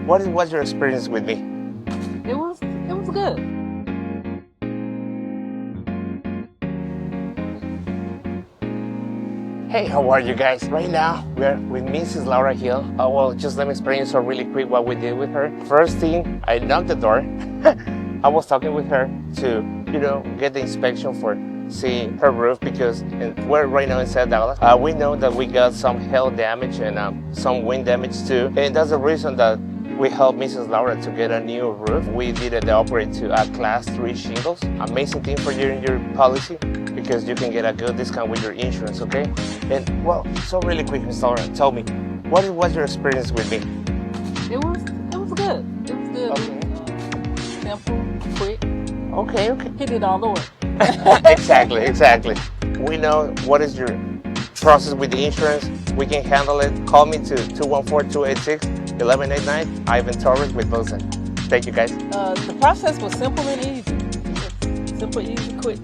What was your experience with me? It was good. Hey, how are you guys? Right now, we're with Mrs. Laura Hill. Well, just let me explain you so really quick what we did with her. First thing, I knocked the door. I was talking with her to, get the inspection for seeing her roof because we're right now in South Dallas. We know that we got some hail damage and some wind damage too. And that's the reason that we helped Mrs. Laura to get a new roof. We did the upgrade to a class 3 shingles. Amazing thing for you in your policy because you can get a good discount with your insurance, okay? And well, so really quick, Mrs. Laura, tell me, what was your experience with me? It was good. It was good. Okay. Simple, quick. Okay. Hit it all the way. Exactly. We know what is your process with the insurance. We can handle it. Call me to 214-286-1189. Ivan Torres with BlueSun. Thank you, guys. The process was simple and easy. Simple, easy, quick.